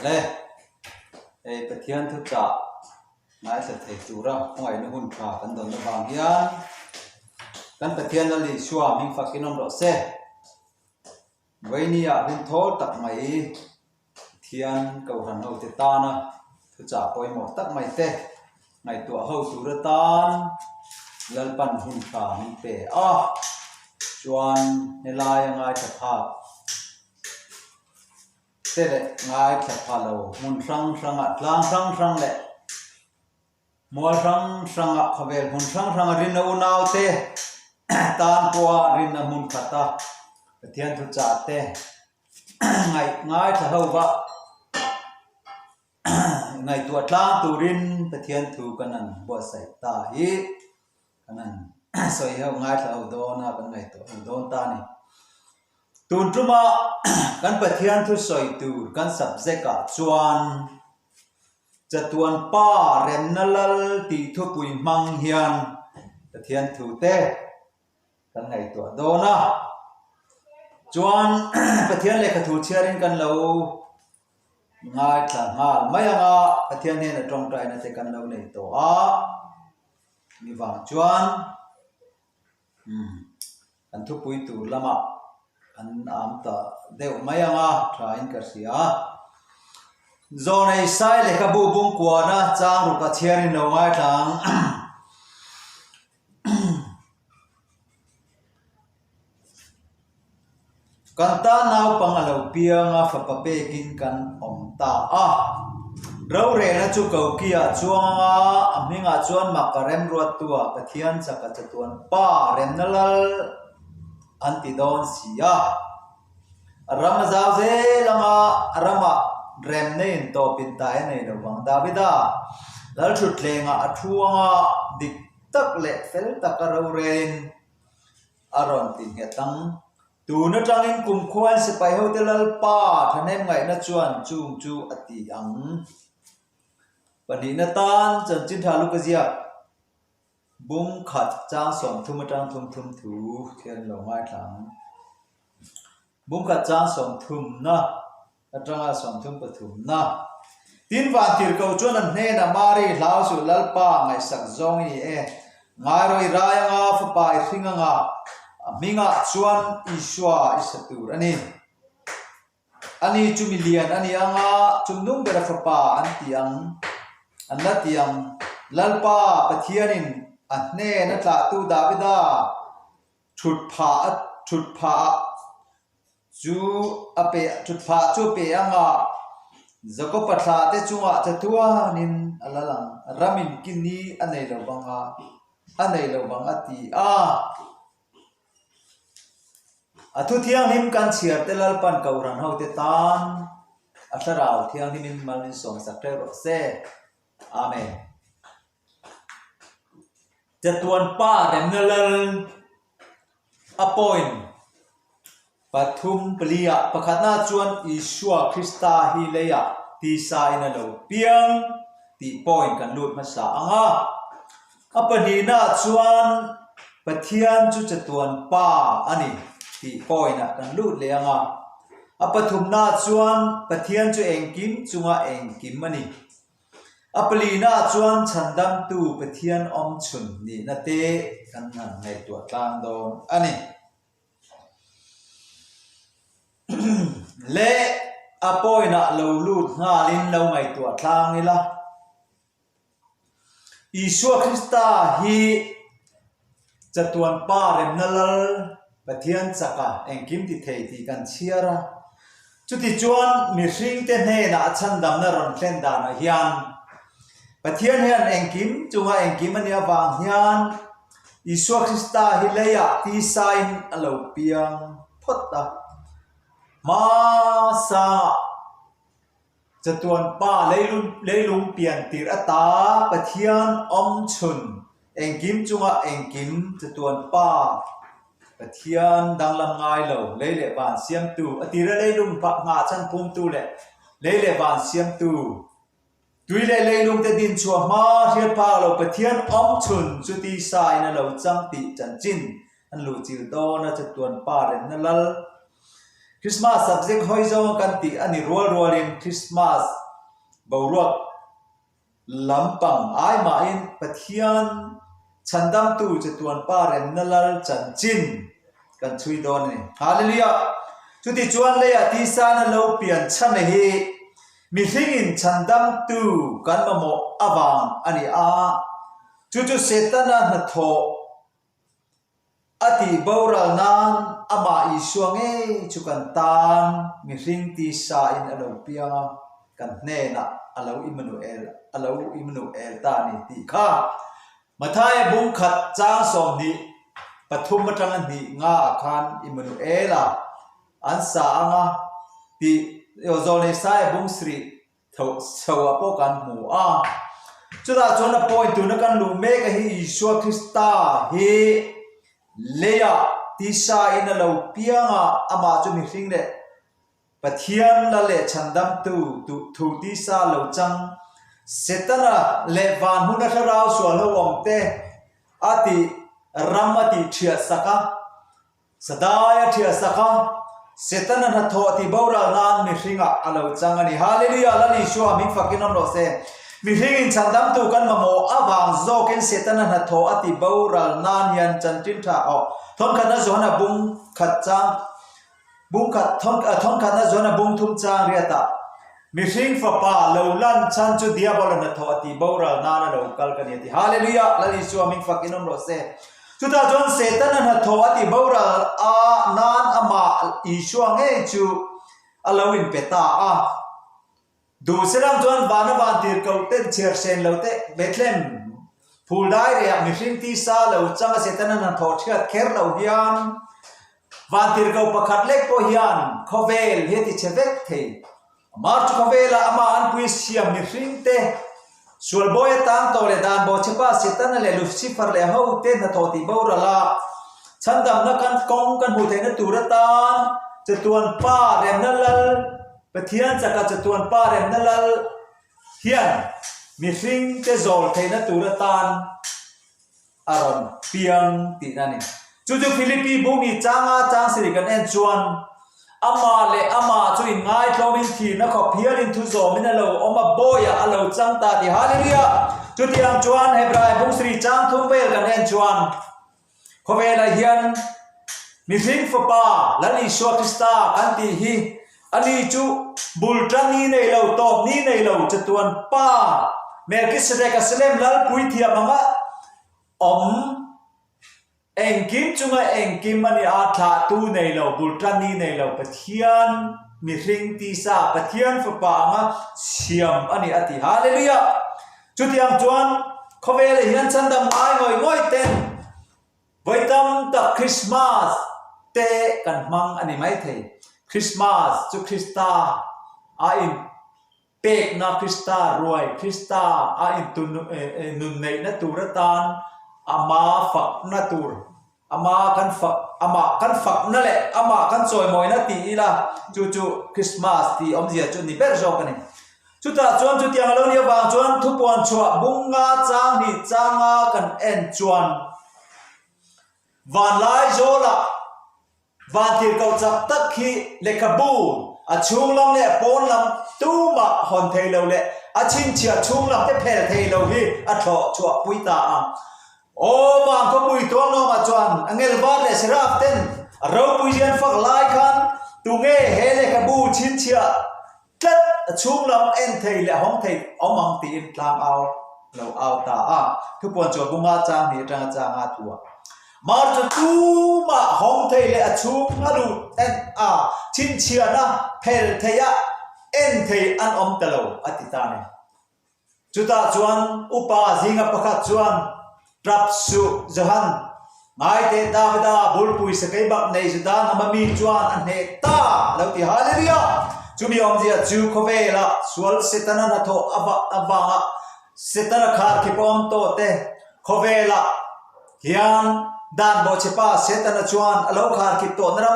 lệ bậc thiên thức trả ngài sẽ thấy chủ ra ngoài nó hùn khả cần đồn nó vàng hiền cần bậc thiên là lì xua mình phát cái nông độ xe với nia bên thố tắc mấy thiên cầu thần hậu thế ta nè thức trả coi một tắc mấy tê ngày tuổi hậu chủ ra tan lần bàn hùn khả mình bể chuan nên lai ngài thật hợp thế đấy ngài thật hợp lâu muốn sang ạ lang sang đấy mua sang ạ về muốn sang rin nào nào thế tan qua rin nào muốn khata thiên thu trả thế ngài thật hậu vợ ngày tuổi lang tu rin thiên thu cái này bữa say ta hi cái này soi hậu ngài thật hậu đó na cái ngày tuổi hậu đó ta này tuần trước mà căn bậc thiên thu soi tu căn sập dây cả chuanจะตวนป้าเรนนั่นละตีทุบปุยมังเฮียนแต่เทียนถูเต้กันไงตัวโดนะจวนประเทียนเล็กถูเชียรินกันเราง่ายทางงานไม่ยังอ่ะประเทียนเนี่ยตรงใจนะแต่กันเราในตัวมีบางจวนอันทุบปุยตูละมาอันอามตาเดี๋ยวไม่ยังอ่ะทรายกันเสียโซนไอ้ไซเลยกับบุ้งกวนนะจ้างรูกเทียนเราไว้ทางกันตาหนาวปังเราเปียงอ่ะฝักเปกินกันอมตาเราเรียนนะจุกเอาเกียจวงมิงจวนมักกระเรมรัวตัวประเทียนสักจะตัวป้าเรมนั่นละอันติดอนเสียรำมาจ้าเซลังรำมาเรมเนี่ยโตปินตายในระหว่างดาวิดาแล้วชุดเลงทัวดิกตักเละเฟลตักเราเรนอารอนติงเหตังตูนจังอินกุมควานสไปเฮาเตลป้าท่านเอ็มไงนะจวนจูอติยังปนินตานจนจินทาลุกเจียบุ้งขัดจ้างสอนทุ่มจังทุ่มถูเทียนหลงไม้ถังบุ้งขัดจ้างสอนทุ่มนะจังสอนทุ่มปฐุมนะทินวันที่เราจวนนั้นเนน่ะมารีลาวสุลลป้าไงสักจงนี่งายรอยรายงาฟปายสิงงามิงจวนอิสวาอิสตูรอันนี้จุมิเลียนอันนี้งาจุมนุ่งเบรฟปาอันที่ยังอันนั้นที่ยังลลป้าปะเทียนินอันเน่นั่นละตูดาวิดาชุดผ้าจูอเปจุดผ้าจูเปียงอ่ะจะก็ปัตตาเตจุงอ่ะจะตัวนินอะไรล่ะรามินกินนี้อันไหนเราบังอ่ะอันไหนเราบังอ่ะตีทุกเที่ยงนิมกันเชียร์เตลปันเกาหรันเฮาเตตานอัศราวเที่ยงที่นิมมันส่งสักเตโรเซอาเมนจะตวนป้าเรมเนลอปอยน์ปฐุมปลียะประคัตนาจวนอิชัวคริสตาฮิเลยะตีไซน์เราเปียงตีปอยน์กันลุดมาสาอัปนีนาจวนปะเทียนจุจะตวนป้าอันนี้ตีปอยน์กันลุดเลยอัปฐุมนาจวนปะเทียนจุเองกิมจุงาเองกิมมันนี่อัปลีนาจวนฉันดำตูปะเทียนอมชุนนี่นาเตกันนั่นในตัวกลางโดนอันนี้เละอปอยน่ะเราลูดงาลินเราไงตัวทางนี่ละอิชัวคริสตาฮีจะตวนป้าเรมนัลปะเทียนสักเองกิมติเทตีกันเชียระจุดที่จวนมีสิ่งเตนเฮน่ะฉันดำนรอนเล่นดานเฮียนปะเทียนเฮียนเองกิมจุงเองกิมมันเนี่ยวางเฮียนอิชัวคริสตาฮิเลยะตีไซน์เราเปียงพดตามาซาจะตวนป้าเลยลุงเปลี่ยนตีรตาปะเทียนอมชุนเองกิมจุงะเองกิมจะตวนป้าปะเทียนดังลำงายเหล่าเลยเละบานเสียมตูตีระเลยลุงปักงาชันพุ่มตูเละเลยบานเสียมตูตุยเลยลุงจะดินชัวมาเทียนป้าเราปะเทียนอมชุนจุตีสายนะเราจังติจันจินอันลูจิลโตนะจะตวนป้าเรนนั่นละ Christmas subject hoi zo kan ti ani rol in Christmas bawlok lampang ai ma in pathian chandam tu chetuan pa rem nalal chanchin kan chui don ni hallelujah chuti chuan le ati sa na lo pian chan hi mi thingin chandam tu kan mo awang ani a chu setana na tho ati bawral nan ama isuange chukan tan mi ring ti sa in alo pia kan ne na alo Emmanuel ta ni ti kha mathai bung khat cha som ni pathum matang ni nga khan Emmanuela an sa anga ti yozone sai bung sri tho sawa po kan mu a chuda chona point tu na kan lu me ka hi Isua Krista hi leya tisa ina lo pianga ama chu mi hring le pathian la le chandam tu thu tisa lo chang setana le van huna tharau so lo omte ati ramati thia saka sadaya thia saka setana na tho ti bawra nan mi hringa alo chang ani hallelujah la ni shu mi fakinom lo se mi hringin chandam tu kan mamo awang zo ken setana na tho ati bawra nan yan chantin tha o thon kana zona bung khat chang bung khat thon kana zona bung thum chang riata mi hring fa pa lo lan chan chu dia bol na tho ati bawra nan lo kal kan ti hallelujah la ni shu mi fakinom lo se chuta jon setana na tho ati bawra a nan ama Isua nge chu alawin peta a du serang jon vana van tir ko ten cher sen lo te Bethlehem phul dai re mi hring ti sa lo chang setana na tho thiat kher lo hian van tir ko pakhat lek po hian khovel he ti chevek the mar chu khovela ama an pui siam mi hring te sul boy tang to le dan bo chepa setana le Lucifer le ho te na tho ti bo ra la chandam na kan kong kan hu the na turatan chetuan pa rem na lal pathian chaka chetuan pa rem na lal hian mi hring te zol the na turatan aron piang ti na ni chu Philippi bumi changa chang sri kan en chuan ama le ama chu in ngai tlowin thi na kho phial in thu zo min lo oma boya alo chang ta ti hallelujah chu tiang chuan hebrai bung sri chang thum vel kan en chuan khowela hian mi hring fa pa lani Isua Krista kan ti hi ani chu bultang ni nei lo top ni nei lo chetuan pa Melchizedek aslem lal pui thia manga om engkim chunga engkim mani a tha tu nei lo bultang ni nei lo pathian mi hring ti sa pathian fa pa anga siam ani ati hallelujah chu tiang chuan khowela hian chandam ai ngoi ten Vaitam ta Christmas te kan mang ani mai thei Christmas chu Krista a in pek na Krista roi Krista a in tun nun nei na turatan ama fak na tur ama kan fak na le ama kan choi moi na ti ila chu Christmas ti omzia chu ni ber zo kan chu ta chuan chu tiang lo ni wang chuan thu pon chua bunga chang ni changa kan en chuan van lai zola van tir kau chak tak khi le kabu a chung lam le pon lam tu ma hon thei lo le a chin chia chung lam te phel thei lo hi a tho chua pui ta a o bang ko pui to no ma chuan angel var le serap ten ro pui jian fak lai khan tu nge he le kabu chin chia tat a chung lam en thei le hong thei omang ti in tlang ao lo ao ta a thu pon cho bunga chang ni tang chang a thua mar tu ma hong thei le achung alu en a chin chia na phel theya en thei an om talo atita ne chuta chuan upa zinga pakhat chuan trap su jahan ngai te davida bulpui sakai bak nei juda namami chuan an he ta lo ti hallelujah chumi om dia chu khovela sual setana na tho ava setana khar ki pom to te khovela hian dan bo chepa setana chuan alo khar ki to naram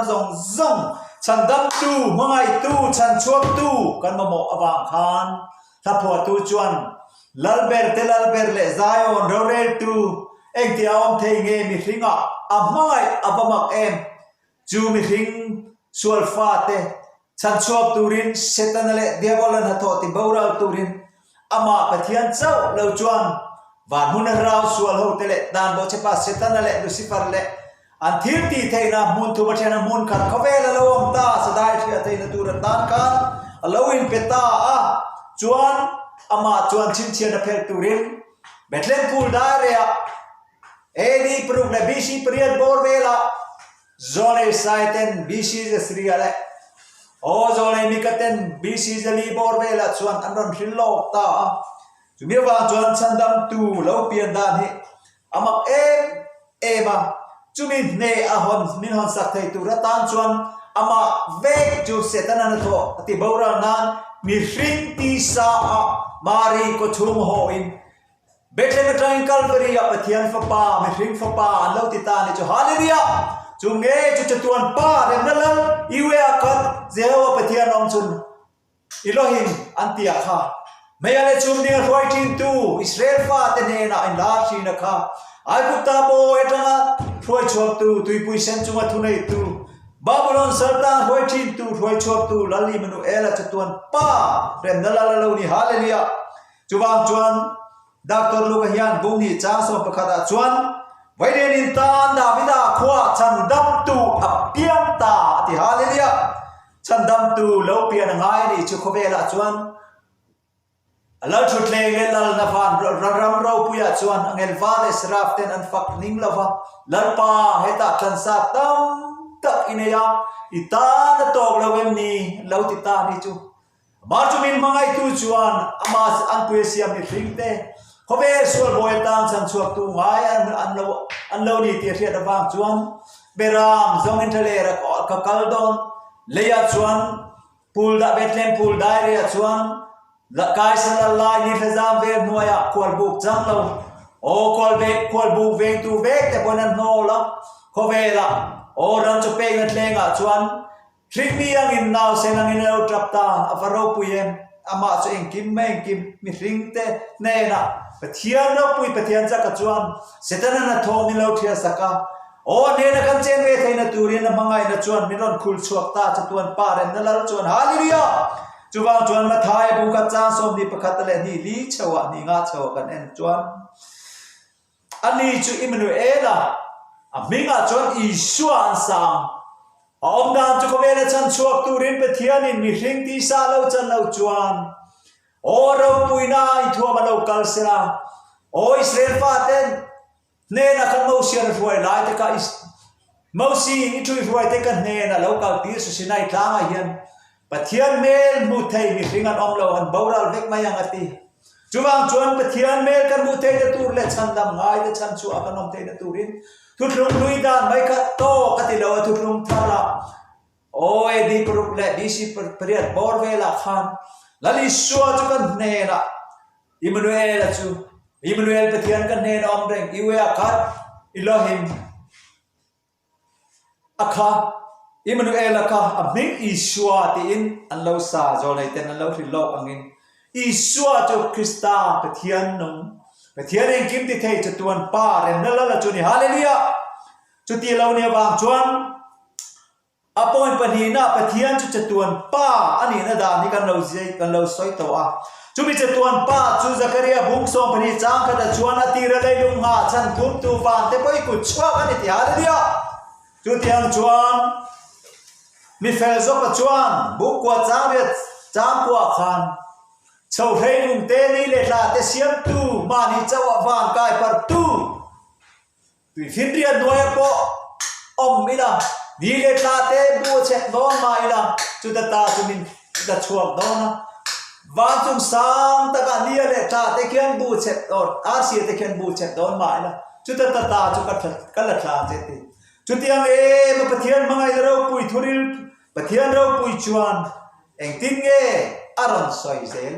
zong chandam tu mangai tu chan chuak tu kan mo awang khan thapho tu chuan lalber le zion rorel tu engti awam thei nge mi hringa amai abamak em chu mi hring ส่วนฟ้าเตฉันชอบตูรินเซตันเล่เดียบอลันหัทอติบาวราตูรินอามาปะเทียนเจ้าเลวจวนวันมุนเราส่วนหัวเตเล่ดานโบเชปาเซตันเล่ลูซิฟาร์เล่อันทิลตีเทนะมุนทุบัชนะมุนขัดเขาเวลาเราอมตาสดายที่เทนะตูรันดานกันเราอินเปตาจวนอามาจวนชิมเชียนเพลตูรินเบตเลนพูลได้เรียเอดีปรุกเลบิชีเปรียดบอร์เวลาโซนเอสไซเทนบิชีจะสรีอะไรโอโซนเอมิกเทนบิชีจะลีบอร์เวลาจวนอันนั้นริลโลตาจุมีว่าจวนฉันดำตูเราเปลี่ยนด้านนี้อามาเอมาจุมินเนอหอนมินหอนสักไทยตุระตานชวนอามาเวกจูเซตันนันโตติบาวรานันมีริงตีสามารีก็ชุมโฮอินเบตเลนกลางคัลวารีปะเทียนฟ้าป่ามีริงฟ้าป่าอันเลวติตานิจูฮาเลลูยาจุงเอจุจตุนป่าเรนนัลลอีเวอคัดเจ้าปะเทียนอมชุนอิโลหิมอันติอาคาไม่อะไรจุมเนียรอยทินตูอิสราเอลฟ้าเตเนน่าอินลาชีนักาไอ้กุตาโบเอตนะรวยชอบตูตุยปุยเซนจุมาทุนไอตูบาบิโลนสัลตานรวยทินตูรวยชอบตูลลีมนุเอลจตุนป้าเรนนัลลาลานีฮาเลลูยาจุบางจวนดักตอร์ลูกฮิยันบุญนี่จ้าสมประคาจวนไว้เรียนตานดาวิดาขวาฉันดำตูอับเปียนตาที่ฮาเลลูยาฉันดำตูเลวเปียนง่ายนี่จุขเวลาจวนแล้วชุดเลี้ยงลลนฟานรำเราปุยจวนเงินฟ้าได้สราฟเต็นอันฟักนิ่งลาวะลลป้าเหตุการณ์สัตตั้มตักอินเนียอิตาณตอกเลวนี่เลวติตานี่จูมาร์จูมินมังไอตูจวนอามาสอันปุยเสียมิริงเตเขาเวสวลบอยตังฉันชวกตูง่ายอันเลวนี่ที่เรียดฟังจวนเบรามจงอินเทเลร์กักลดอนเลียจวนพูลดาเบตเลนพูลได้เรียจวนละกายสันลายนี่ฟะซามเวรนัวยาควลบุกจังเราโอ้ควลบุกเวงตูเวกแต่บนนั้นโนละเขาเวละโอ้รันจะเป็นกันเลงอ่ะชวนทริกมียังอินนาวเซนังอินเลวทรัพตาอฟารอปุยเอ็มอามาจะเองกิมไม่กิมมีริงเตเนน่ะปะเทียนเราปุยปะเทียนจักรชวนเสตันนัทโทมิเลวเทียสักะโอ้เนน่ะกันเจนเวทให้นัตูเรียนมังไงนัชวนมิรอนคุลชวกตาจตวนปาเรนนั่นละชวนฮาเลลูยาจูบางจวนมาทายบุกจ้าสมดีประคัตเลนี่ลีเชวะนี่งาเชวะกันเอ็นจวนอันนี้จูอิมนูเอล่ะมิงาจวนอิชัวอันสังอมดานจูก็เวลชันชวกตูรินเปเทียนินมีริงที่ซาเลวจันเลวจวนโอ้เราปุยนาอิทัวมาเลวกัลเซราโอ้อิสราเอลฟาเตนเนนักมูซีร์รวยไล่แต่ก็มูซีอิทุยรวยแต่ก็เนนักเลวกัลตีสุสินัยทางไอเฮียนปะเทียนเมลมุทัยมีริงันอมโลหันบาวราลเวกมายังอติจูบางจวนปะเทียนเมลกันมุทัยเดตูร์เลชันดำง่ายเดชันชัวกันอมเทเดตูรินทุกลุงลุยดานไม่กัดโตกัติเลวทุกลุงทาระโอ้ยดีปรุกเลดีสิเปรียดบอร์เวลาขันลลิชัวจุกันเนนะอิมนูเอลจูอิมนูเอลปะเทียนกันเนนอมเรงอิเวอาคัดอิโลหิมอาคาอิมนูเอลค่ะอเมงอิชัวที่อินอันเลวซาโจเลยเต็นอันเลวที่โลกอังอินอิชัวจุคริสตาเปเทียนนงเปเทียนเองกิมที่เทจตวนป้าเรนนั่นละจุนี่ฮาเลลูยาจุดที่เราเนี่ยบางจวนอปอยปนีน่าเปเทียนจุดตวนป้าอันนี้นะดานี่กันเราใจกันเราสอยตัวจุมีจตวนป้าจุจักรยาบุ้งส่งปนีจางกันจวนอตีระเลยลุงหาฉันทุ่มตูฟานแต่ไปกุดชัวกันนี่ที่ฮาเลลูยาจุดที่อังจวนมีเฟลซอกจวนบุกกว่าจางเวทจางกว่าขันชาวเฮลุงเตนี่เลลาเตเสียมตูมานี่เจ้าว่านกายปัดตูตุยฟินเรียนด้วยปะอมอีละนี่เลลาเตบูเช็ดนอนมาอีละจุดตาจุมินจุดช่วงนอนนะวันจุงสังตะกันนี่เลลาเตเขียนบูเช็ดนอนอาเซียเตเขียนบูเช็ดนอนมาอีละจุดตาจุกันละคลาเจติจุดยังมาปะเทียนมังไงเราปุยทุริลปะเทียนเราปุยจวนเองติงอารอนสอยเซล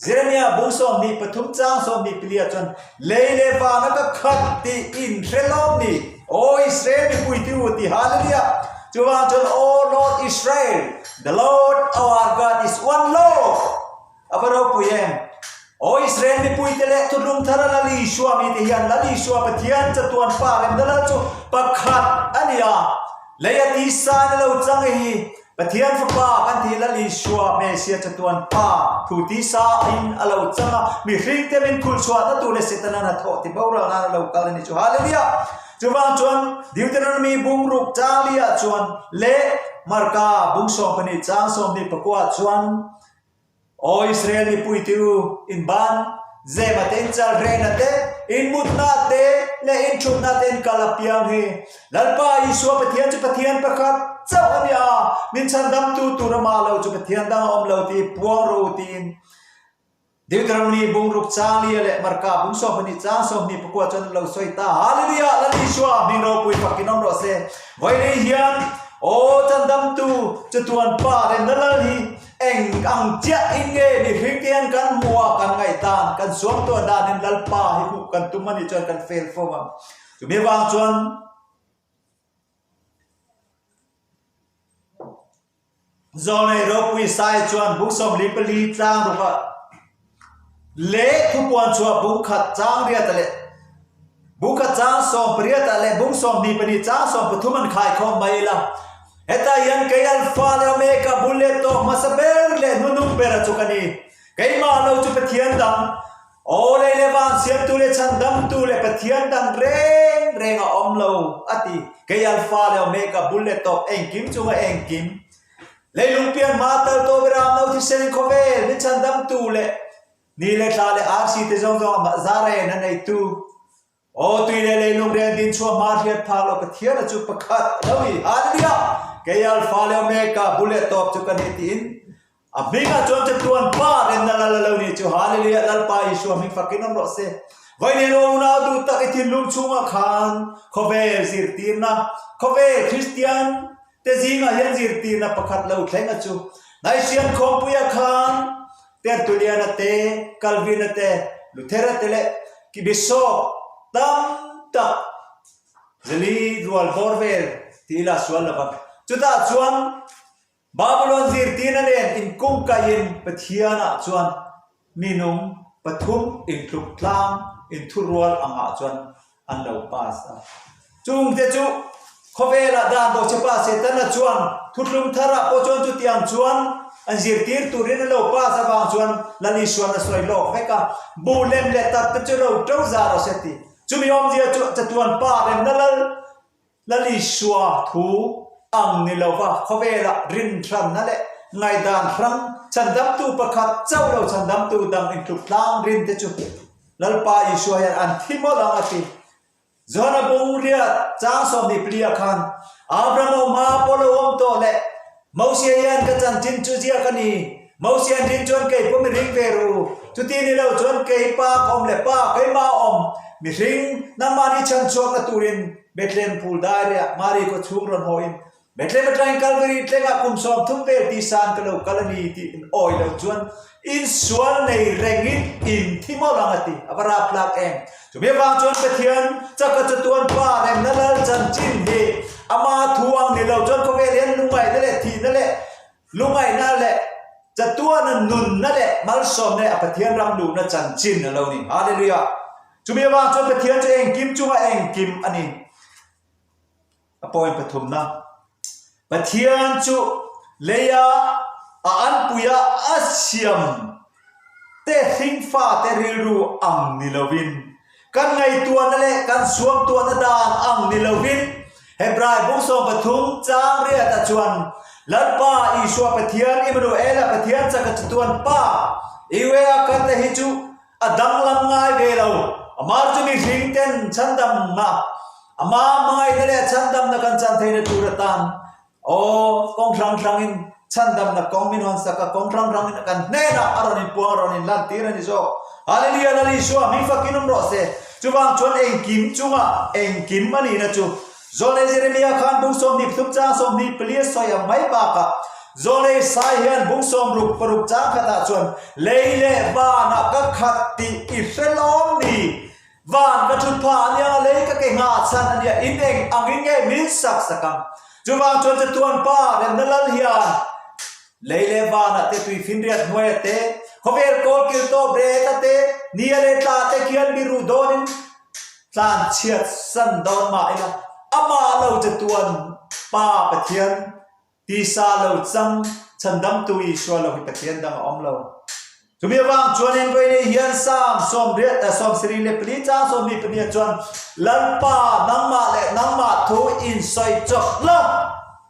เจเรมียบุษอมนี่ปฐุมจางสอมนี่เปลี่ยนจนเลเลฟานักขัดตีอินเทรลอมนี่โอ้อิสราเอลปุยติวติฮาเลลูยาจวนจนโอ้ Lord Israel the Lord our God is one Lord อัปเราปุยเองโอ้อิสราเอลมีปุยเตเลตุลุงทาราลลีชัวมีที่ยันลลีชัวปะเทียนจะตวนป่าเรมเดลจูปะขัดอันนี้ lấy tí sai lâu chăng hi và thiên phật pa kan thi la li shua me sia chatuan pa thu tí sa in alo changa mi ring te min khul chwa ta tu le setana na tho ti bawra na lo kal ni chu hallelujah chuwang chuan Deuteronomy bung ruk chang lia chuan le marka bung som pani chang som ni pakwa chuan o Israel ni puitiu in ban ze maten chal rena te in mutna te le in chutna te in kalapiang hi lalpa iswa pathian chu pathian pakhat chau ania min chan dam tu turama lo chu pathian dang om lo ti puang ro tin Deuteronomy bung ruk chang lia le marka bung som pani chang som ni pakwa chuan lo soi ta hallelujah la iswa min ro pui pakinom ro se voi le hian o chan dam tu chuan pa ren dal hi eng ang chia inge ni hrikian kan mua kan ngai tan kan suam to danin lalpa hi hu kan tumani chuan kan fail form chu me wang chuan zone ro pui sai chuan bu som li pali chang ro ba le thu puan chua bu khat chang ria ta le bu khat chang som priya ta le bu som ni pani chang som pathuman khai khom mai la eta yan kay alpha le omega bullet to masaber le nunung pera chukani kay ma lo chu pathian dam o le le ban siam tu le chan dam tu le pathian dam reng reng a om lo ati kay alpha le omega bullet to eng kim chu nga eng kim le lung pian ma tar to ram lo thi sen khove ni chan dam tu le ni le tla le rc te jong jong ma zare na nei tu o tui le le lung re din chua ma thiat pha lo pathian chu pakhat loi hallelujah kay alpha le omega bullet top chu kan tin aminga chon che tuan pa ren na la lo ni chu hallelujah lal pa isu mi fakinom ro se vai ne ro na du ta ke tin lum chunga khan khove zir tir na khove christian te zinga hian zir tir na pakhat lo thlenga chu nai sian khom puya khan tertuliana te calvin te luther te le ki biso tam ta zeli dual borvel tila swal la chuta chuan Babylon zir tina nen in kum kayin pathiana chuan minung pathum in thuk tlang in thurwal anga chuan an lo pas chung te chu khovela dan do chapa setana chuan thutlum thara po chuan chu tiang chuan an zir tir turin lo pas awang chuan lali suan soi lo meka bulem le tat chu lo trouza ro seti chumi om dia chu chatuan pa rem dalal lali suwa thu ang nilawa khovela rin thram na le ngai dan thram chandam tu pakhat chau lo chandam tu dang in tu tlang rin te chu lalpa iswa an thimola ati zona bung ria chang som ni plia khan abramo ma polo om to le mausian ka chan tin chu jia kani mausian din chon kai pum ring veru chu ti ni lo chon kai pa kom le pa kai ma om mi ring na mani chan chok na turin betlen pul daria mari ko chung ron hoin Betlem trying Calvary tlenga kum som thum ve ti san kalo kalani ti in oil of chuan in sual nei rengin in thimolangati abara plak em to be wang chuan pathian chaka chatuan pa rem nalal chan chin he ama thuang ni lo chuan ko ve len lungai na le thi na le lungai na le chatuan nun na le mal som ne apathian ram lu na chan chin na lo ni hallelujah to be wang chuan pathian che eng kim chunga eng kim ani apoin pathum na pathian chu leya an puya asyam te thing fa te rilru ang nilovin kan ngai tuan le kan suam tuan dan ang nilovin hebrai bu so pathum chang ria ta chuan lalpa iswa pathian Emmanuel pathian cha ka tuan pa iwe akan te hi chu adang lam ngai ve lo amar chu mi ring ten chandam na ama mangai le chandam na kan chan thein turatan o kong rang in chandam na kong minwan saka kong rang in kan nena aronin puaronin lan tiran iso hallelujah lali so mi fakinum ro se chuwang chuan eng kim mani na chu zole Jeremiah khan bung som ni thup cha som ni plia soya mai ba ka zole sai hian bung som ruk paruk cha khata chuan leile ba na ka khatti israelom ni van ka thut pha nya le ka ke nga chan ania in eng angin nge min sak sakam chuwang chuan cha tuan pa rem nalal hian leile ba na te tui finriat noe te khover kol kil to bre ta te niale tla te kian biru donin tlan chiat san don ma ila ama loจะตวนป้าปะเทียนตีซาเราจังฉันดำตุยชัวเราหิปะเทียนดังอมเราจุมีวางชวนเองไปในเฮียนสามสมเรียสมสิริเลปลีจ้าสมมีปนีจวนลันป้านังมาเละนังมาทูอินซอยจกละ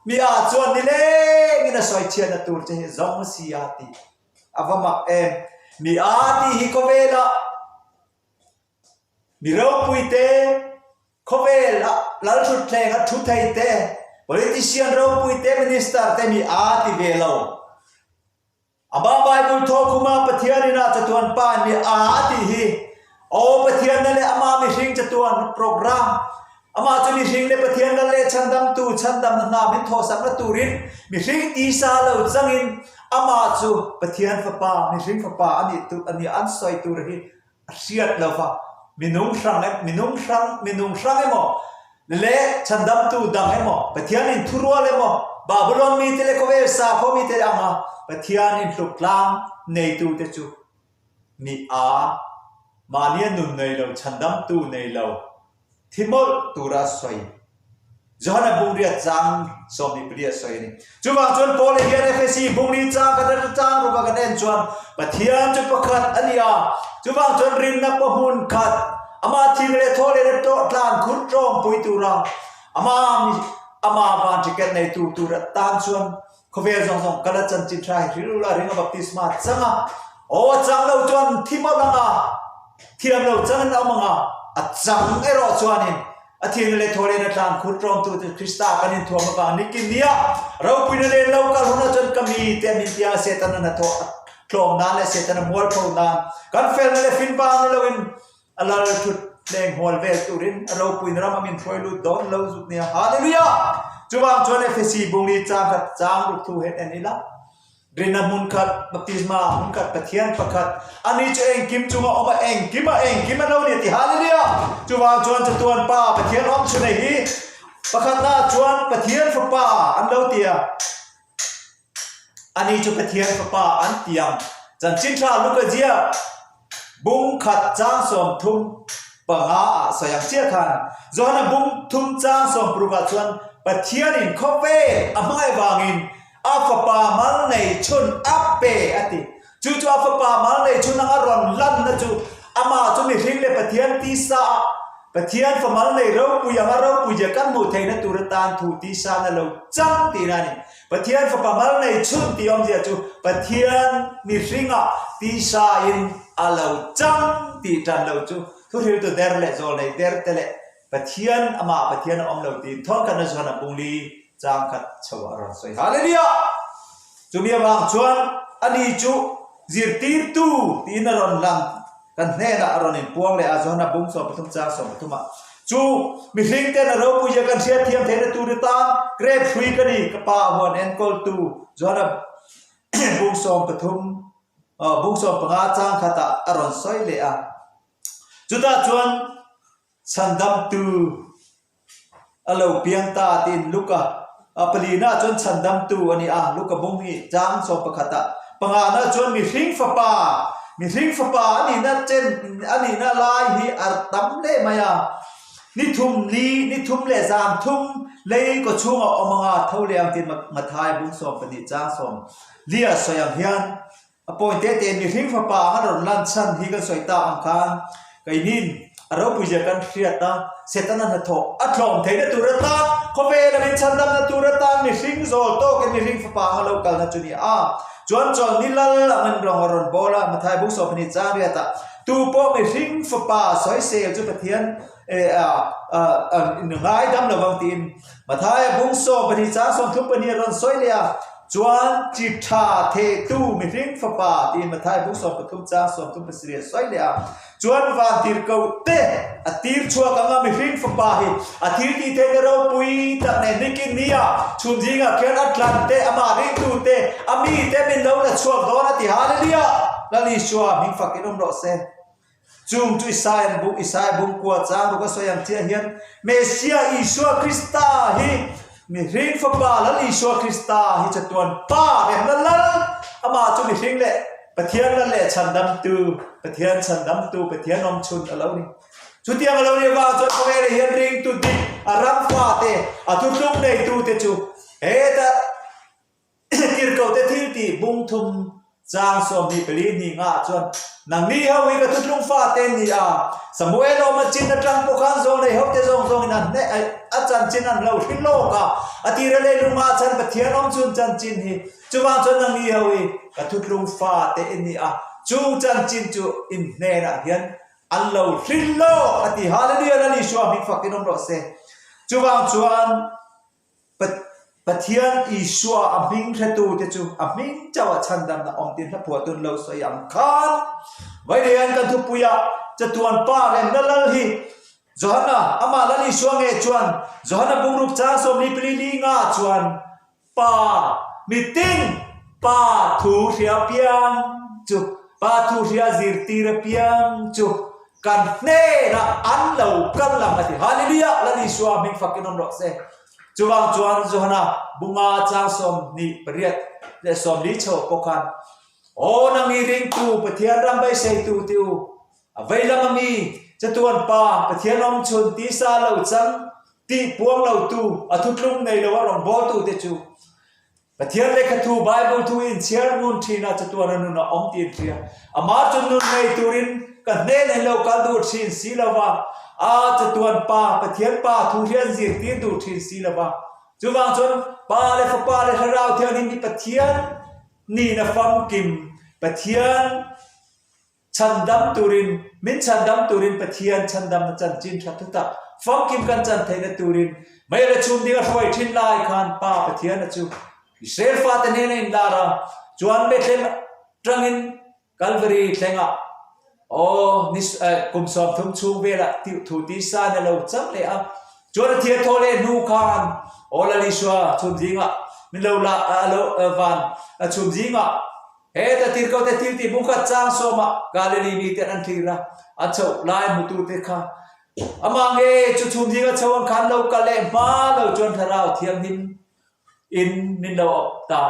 มีอาจวนนี่เล่งินะซอยเชียนตูจะเห็นจงสีอาติอาวมามีอาติฮิโคเวละมีเราปุยเตโคเวละลาชุดเพลงชุดไทยเตpoliticianเราปุยเตมินิสเตอร์เตมีอาติเวลาอาบาบายบุตรคุมาปะเทียนินาจตวนป้านมีอาติฮีโอปะเทียนนั่นแหละอามามีสิ่งจตวนโปรแกรมอามาจะมีสิ่งเลยปะเทียนนั่นแหละฉันดำตูฉันดำนามินโทสังละตูรินมีสิ่งตีซาเลวจังอินอามาจูปะเทียนฟ้าป้ามีสิ่งฟ้าป้าอันนี้อันสวยตูรีเสียดเลวะมีนุ่งครั้งมีนุ่งครั้งไอ้หมอเละฉันดำตูดังไอ้หมอปะเทียนอินทุรัวเลยหมอบาบิโลนมีเตเลโคเวสาโคมีเตเลอามาปะเทียนอินทุกลางในตูเตจูมีอามาเนียนุนในเราฉันดำตูในเราที่มดตูรัสสวยจอห์นบุงเรียจังสมนิปเรียสวยนี่จุบางจวนโพลีเฮียนเอฟซีบุงรีจังกันเดินจังรูปกันเอ็นจวนปะเทียนจุดประคัดอันนี้อ่ะจุบางจวนรินนับประหุนขัดอามาทีเลโทเลโตตานขุดตรองปุยตูราอามาบานจิกันในตูระตานจวนเขาเวซองกันละจันจิตใจริรุลาริงบัพติสมาจังอ่ะโอ้จังเราจวนที่มดลังอ่ะที่เราจังเรามังอ่ะจังเอรอจวนนี่อาทิตย์เลโทเลนตานขุดตรองตูคริสต์กันอินทัวมากันนิกินเนี่ยเราปุยเลนเรากันหัวจนกมีเตมินเตียเซตันนัทโตโคลมนานและเซตันมัวโคลนานกันเฟลเลฟินบางเราอินอัลลาห์ชุดเพลงฮัวเวตูรินเราปุยนรามามินทรอยลูดอนเราสุดเนี่ยฮาเลลูยาจุบางจวนเอฟซีบุงลีจางกัดจางลุกทูเฮตอันนี้ละรินามุนขัดบัพติสมามุนขัดปะเทียนประคัดอันนี้จะเองกิมจุมาออกมาเองกิมมาเราเนี่ยที่ฮาเลลูยาจุบางจวนจะตวนป้าปะเทียนออมชุนัยฮีประคัดหน้าจวนปะเทียนฟ้าป้าอันเราเตียอันนี้จะปะเทียนฟ้าป้าอันเตียงจันจินทราลูกเจียบุงขัดจางสมทุมปังอาสยามเชียขันจวนบุงทุมจางสมปรุกจวนปะเทียนินคอเฟ่อามายบางินอาฟปามันในชุนอัปเปอติจู่อาฟปามันในชุนนังอรอนลันนะจู่อามาจุมีทิ้งเลยปะเทียนตีสาปะเทียนฟมันในเราปุยเราปุยกันหมดเทนตุรตานทูตีสานะเราจังตีนันปะเทียนฟปามันในชุนตีอมเจียจู่ปะเทียนมีริงอ่ะตีสาอินอาเราจังตีจันเราจู่ทุกทีตัวเดร์เลโซเลเดร์เตเลปะเทียนอามาปะเทียนอมเราตีท้องกันนะจวนบุงลีจางขัดชวารสวยฮาเลลูยาจุมีบางชวนอันนี้จู่จิรตีตูตีนรอนลังกันแน่นะอรอนินพวงเลยอาจวนบุงสอบปฐุมจางสอบปฐุมจู่มีสิ่งเต้นเราปุยกันเสียเทียมเทนตูริตานเกรดฟรีกันนี่กระป๋าหัวเอ็นโกลตูจวนบุงสอบปฐุมบุงสอบปงาจางขัดอรอนสวยเลยอ่ะจุดาจวนฉันดำตูอาเราเพียงตาตินลูกะปลีน่าจนฉันดำตูอันนี้ลูกะบุงนี่จางสอบปะขัดปังอาน่าจนมีริงฟ้าป้าอันนี้น่าเจนอันนี้น่าลายฮีอัดตั้มเล่มายานี่ทุ่มเล่จามทุ่มเล่ก็ช่วงเอามังอาเท่าเลี้ยงตินมาทายบุงสอบปฏิจางสมเลียสวยเฮียนปอยเตมีริงฟ้าป้าอันนั้นลันชันฮีกันสวยตาอังคารไก่นินเราปุยกันเครียดนะเสร็จนั้นนะทออัดลมเทนตุรตาเขาเวลาเป็นฉันดำนะตุรตามีริงโซลโตกันมีริงฟ้าป้าเรากันนะจุนีจวนนิลลมันรองรอนโบลามาทายบุกสอบนิจารียตาตูโปมีริงฟ้าป้าสอยเซลจุปเทียนหนึ่งไอ้ดำระวังตีนมาทายบุกสอบนิจาสมทุบปนีรอนสอยเลียจวนจิตาเทตูมีริงฟ้าป้าตีนมาทายบุกสอบปฐุมจางสมทุบปสิเรียสอยเลียจวนวานตีร์เกาเตอตีร์ชัวกังมีริงฟ้าป้าฮีอตีร์ที่เทเกเราปุยตักเนนิกินียชุมจิงะเขียนอัตลันเตอามาริตูเตอามีเตมินเลวละชัวโดนติฮาเลลูยาลาลิชัวมิงฟักอินอมโรเซจุงจุอิสายบุงกัวจางลูกสวยยังเทียเฮียนเมสเซียอิชัวคริสตาฮีมีริงฟ้าป้าลาลิชัวคริสตาฮีจะตวนป้าเห็นนั่นละอามาจุมีริงเละปะเทียนนั่นแหละฉันดำตูปะเทียนฉันดำตูปะเทียนนมชุนอะไรนี่ ชุดที่เราเรียกว่าจนเขาเรียนริงตุดิรับฟ้าเตะทุกลุงในตูเตจูแต่ที่เราเตะที่ตีบุ้งทุ่มจางสมดีไปลีนี่ง่าจนนังนี้เขาวิกทุกลุงฟ้าเตนี่สมุเอเรามาจินตรังพวกขันโซในเขาเตะซงนั่นเนี่ยอาจารย์จินนั่นเราทิ้งโลกที่เราเลยลุงมาฉันปะเทียนอมจุนจันจินฮีจูบางจนนังนี้เขาวิกทุกลุงฟ้าเตนี่จูจันจินจูอินเนน่ะเห็นอันเราทิ้งโลกที่ฮาเลลูยานั่นนี่ชัวร์มิฟักกินอมรสเซจูบางจวนปะเทียนอิชัวอมิงเทตูเตจูอมิงเจ้าชันดำนะอมตินทับผัวตุนเราสยามคันไว้เรียนกันทุกปุยะจะตวนป้าเรนนั่นละฮีจวนนะอามาลันนี่ชัวเงจวนจวนนะบุรุษจ้าสมนิปลีลีงาจวนป้ามิติงป้าทูเรียเปียงจูป้าทูเรียซิรตีเรเปียงจูกันเน่นะอันเรากันละมาที่ฮาเลลูยาลันนี่ชัวมิงฟักกินอมรสเซจูบางจวนจวนนะบุงอาจ้าสมนิปเรียดและสมลิโชปกันโอ้นังมีริงตูปะเทียนรำไปเซตูติวเวลามีจะตวนป่าปะเทียนอมชนตีซาเหล่าจังตีพวงเหล่าตูทุกลุงในละว่ารองบอตูเตจูปะเทียนเลขทูไบเบิลทูอินเชียร์มุนทีน่าจะตัวนั้นน่ะอมตีนเทียมาจนนุนในตูรินกันเน่ในโลกาดูดชินสีละว่าจะตวนป่าปะเทียนป่าทูเทียนจีตีดูดชินสีละว่าจูบางจนป่าเลฟป่าเลทราวเทียนนี่ปะเทียนนี่นะฟังกิมปะเทียนชันดัมตูรินมินชันดัมตูรินปะเทียนชันดัมจันจินทัตุตะฟังกิมกันจันเทนตูรินไม่ละชุมดีกันไฟทินลายขันป้าปะเทียนนะจูอิสราเอลฟาตเนนอินลาระจวนเบเทมตรังอินกัลวารีเทงะโอ้นิสกุมสอบทุ่มชูเวละติทูติสานเราจังเลยจวนเทียโทเลนูคานโอลาลิชัวชุมจิงะมิลลาโลวันชุมจิงะแต่ที่เขาแต่ที่บุคคลจ้างสมกาเลนีมีแต่อันที่ระอันเจ้าลายมุตุเตค่ะอามังชุมจิงะชวนขันเรากาเลมาเราจวนทาราวเทียมหินอินมินเราตา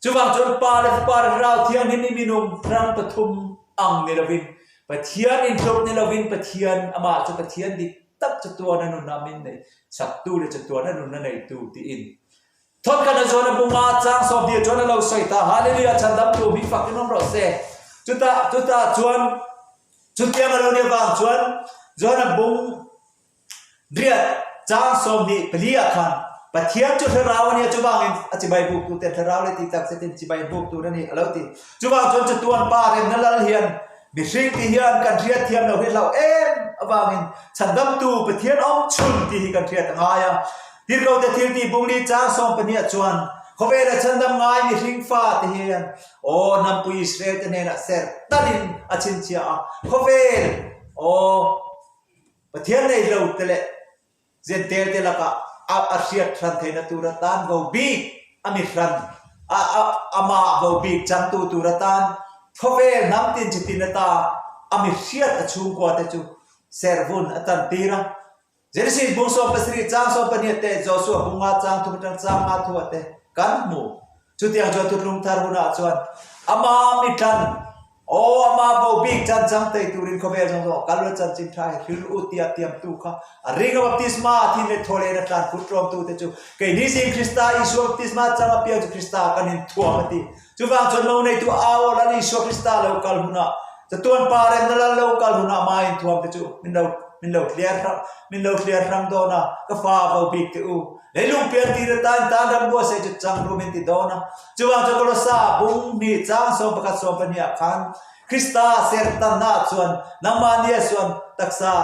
จุบังจนปาเลฟปาเราเทียนหินมินุมรังปฐุมอังเนลวินปะเทียนอินทรเนลวินปะเทียนอามาจุปะเทียนดิตับจุตัวนั้นนุนามินในสักตูเลจุตัวนั้นนุนในตูตีอินทนกันจวนบุงอาจางสอบเดียจวนเราใส่ตาฮาเลลูยาฉันดับตูมีฝักน้องรอเซจุตาจวนจุดเตียงเราเนี่ยบางจวนบุงเรียจางสอบดีเปลี่ยขันปะเทียนจุดเราเนี่ยจุบางอธิบายบุกตูเตเราเลยตีตักเสตินอธิบายบุกตูนั่นนี่แล้วตีจุบางจนจุดตัวป้าเรนนั่นละเฮียนบิสิงที่เฮียนกันเทียนเทียมเราเห็นเราบางอินฉันดับตูปะเทียนอมชุนที่กันเทียนต่างหายที่เราจะที่ที่บุงลีจ้าสองปนิยจวนเขาเวลาฉันดำง่ายมีริงฟ้าที่เฮียนโอ้นำปุยอิสราเอลเนี่ยนะเสร็จตัดินอาชินเชียเขาเวลโอ้ประเทศในเราเตะเจนเตลเตละกะอาเซียนทันเทนตุรตานเขาบีอามิรันอามาเขาบีจังตุรตานเขาเวลน้ำตินจิตินตาอามิเชียตชุมกว่าแต่จูเซอร์วุนตันตีระเจริญบุญสอบภาษาจ้างสอบปนิยเตจอสัวบุงอาจ้างทุกท่านจ้างมาทั่วเตกันหมู่จุดyangจวนทุลุงทารุณาจวนอามามิทันโอ้อามาบ่บิกจันจังเตตุรินเขาเวจงกันรจันจินทายหิรุติอาเตียมตุค่ะริงบัพติสมาที่เนทโทเลนตันพุทธรมตุเตจูเกนิสิคริสตาอิสุบัพติสมาจังอภิยจุคริสตากันหินทัวมติจุบังจวนโนในตัวอาวลันอิสุคริสตาเลวกัลหุนาจะตัวนปาเรนนั่นเลวกัลหุนามาหินทัวมเตจูมินเราเคลียร์รังโดนะก็ฟ้าบ่บิกตูในลุงเปลี่ยนที่ตานรำบัวเสจจังรูมินติโดนะจูวังจะกรสาบุงนี่จังสมประกาศสมปัญญาคันคริสตาเสรตันนาส่วนน้ำมันเยส่วนตักษา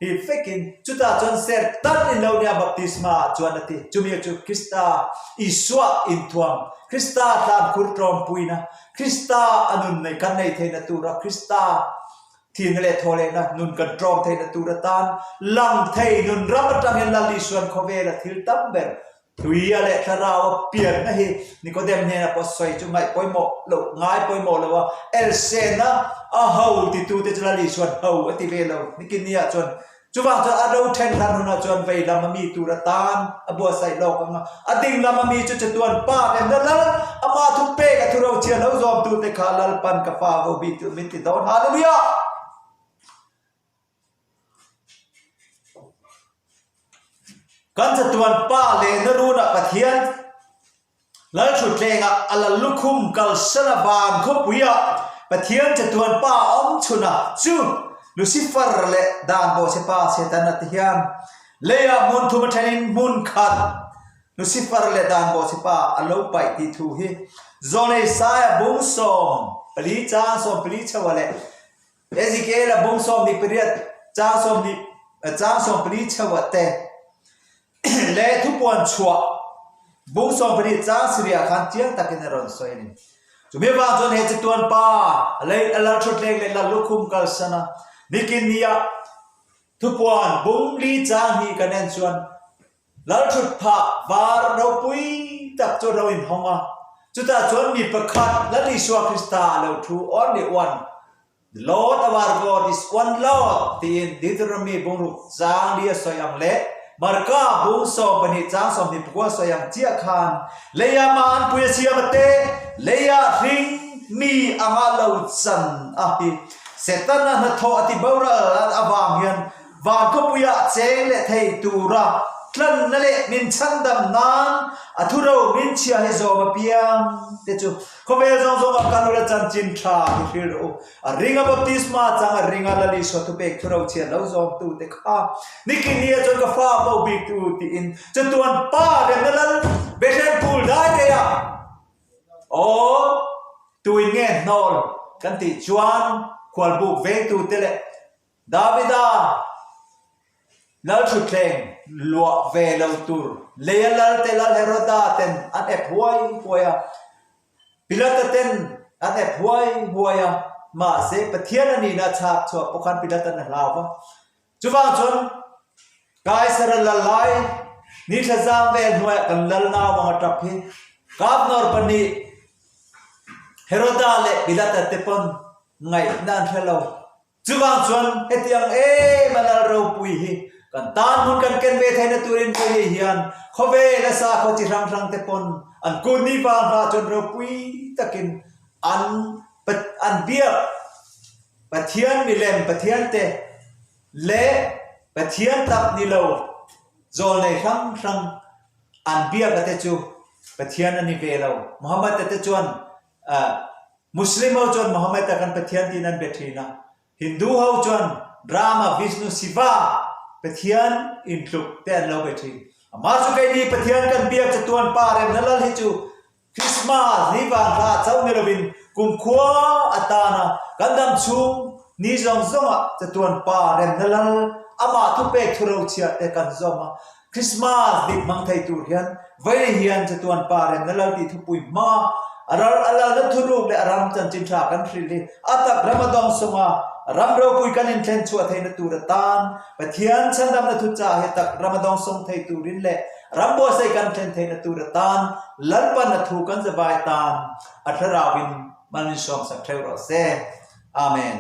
ฮิฟิกินจุดจนเสรตันอินเราเนี่ยบัพติสมาจวนนาทีจุมีจุคริสตาอิสวะอินทวงคริสตาตามคุรตรอมปุยนะคริสตาอนุนในกันในเทนตุระคริสตาที่นั่นแหละโทเลนะนุนกันตรอมเทนตุระตานลังเทนุนรับประทานเห็นลลิชวนเขาเวลทิลตัมเบอร์ทุยอะไรทาราวเปลี่ยนนะเฮนี่ก็เดมเนี่ยนะพอใส่จุ่มไม่ปอยหมอหลงง่ายปอยหมอเลยว่าเอลเซนะเฮาติตูเตจลลิชวนเฮาอติเวลนี่กินเนี่ยจนจุบังจะอาดูเทนทันหุนจนเวลามามีตุระตานบัวใส่โลกงอดิ่งลามามีจุดตัวป้าเป็นนั่นแล้วอามาทุเปกับทุเราเชียนเราจอมตูเตคาลลปันกับฟ้าโวบิตุมิติดอนฮาเลลูยา กันจะตัวนป้าเลยนรูนักปะเทียนแล้วชุดเลงอัลลุคุมกัลสลบานขบุยะปะเทียนจะตัวนป้าอมชุนะจูลูซิเฟอร์เลดานโบเซป้าเซตันติฮันเลียมุนทุมทันินมุนขัดลูซิเฟอร์เลดานโบเซป้าอัลลูไปติทูฮีโซเนสายบุงสมปลีจ้าสมปลีชาวเลเอซิเกลบุงสมดิปริยจ้าสมดิจ้าสมปลีชาวเตเลทุปวนชัวบุงสมปลีจ้าสิริอาคันเจียงตะกินรอนสวยนี่จุมีบางจนเฮจิตวนป้าเลยอัลลชุดเล็กเลยลุคุมกัลสนะนิกินเนียทุปวนบุงลีจ้ามีกันแน่นชวนแล้วชุดผ้าวาร์เราปุยตักจนเราอินห้องจุดตาชวนมีประคัดและลิชัวคริสตาเราทูออนเดวัน Lord our God is one Lord ที่อินดิตรมีบุงรุจางเลียสวยอังเละมาร์กาบุงสอบบันิจางสอบนิปกัวสวยอังเจียคานเลียมานปุยเสียมเตเลียริงมีอังอาลาวจันอาฮิเสตันนั้นทอติบาระอาวางยันวางขบุยะเจงเลเทตูระคลันนั่นแหละมินชันดำนานอัทุเรามินเชียให้โซมาเปียงเตจูเขาเวจงโซมาการุระจันจินทราฮิโรริงาบัพติสมาจังริงาลลิสตุเปกทุเราเชียเราโซมตูเตข้านี่กินเนี่ยจนกฟ้าเขาบิกตูตีอินจนตัวนป้าเดนนั้นเบเชนพูลได้เลยอ่ะโอ้ตูอินเงี้ยนอลกันติจวนควรบุกเวตูเตเลดาวิดาแล้วชุดเพลงลัวเวลาตูร์เลียลเตลเฮโรดาเต็นอันเอพวยพวยพิลาตเต็นอันเอพวยพวยมาเสปเทียนนี่นะชาชัวปกันพิลาตันลาวะจุฟังชนกายสระละลายนิทจามเวลหวยกันลลนาวังตับพิกาบนอร์ปนีเฮโรดาเลพิลาตเตปนไงนั่นเฮลจุฟังชนเฮติยังมันลเราปุยกันตานมุนกันเกนเวทให้นตุรินไปเฮียนเขาเวลสาเขาจิรังรังเตปนอันกุนีฟานราจนเราปุยตะกินอันเบียปะเทียนมิเลมปะเทียนเตเลปะเทียนตับนิโลโจในรังรังอันเบียปะเตจูปะเทียนอันนี้เวลามุฮัมมัดเตจวนมุสลิมเอาจวนมุฮัมมัดตะกันปะเทียนที่นั่นเบทีนะฮินดูเอาจวนดรามาวิสนุศิวาปะเทียนอินทรุกเตนเราไปทีมาสุกัยดีปะเทียนกันเบียกจะตัวนป่าเรมนั่นละฮิจูคริสต์มาสนิวานราเจ้าเนรวินกุมขวาอัตานะกันดำชุงนิจงซงะจะตัวนป่าเรมนั่นละอามาทุเปกทุเราเชียแต่กันซงะคริสต์มาสดิบมังไทยตูเฮียนไว้เฮียนจะตัวนป่าเรมนั่นละที่ทุปุยมาAllah nak turuk le aram chan chin tha kan thili atak ramadong soma ram ro pui kan in thlen chu thai na tur tan pathian chandam na thu cha he tak ramadong som thai turin le ram bo sai kan thlen thai na tur tan lalpa na thu kan zabai tan athara win manin som sak theu ro se amen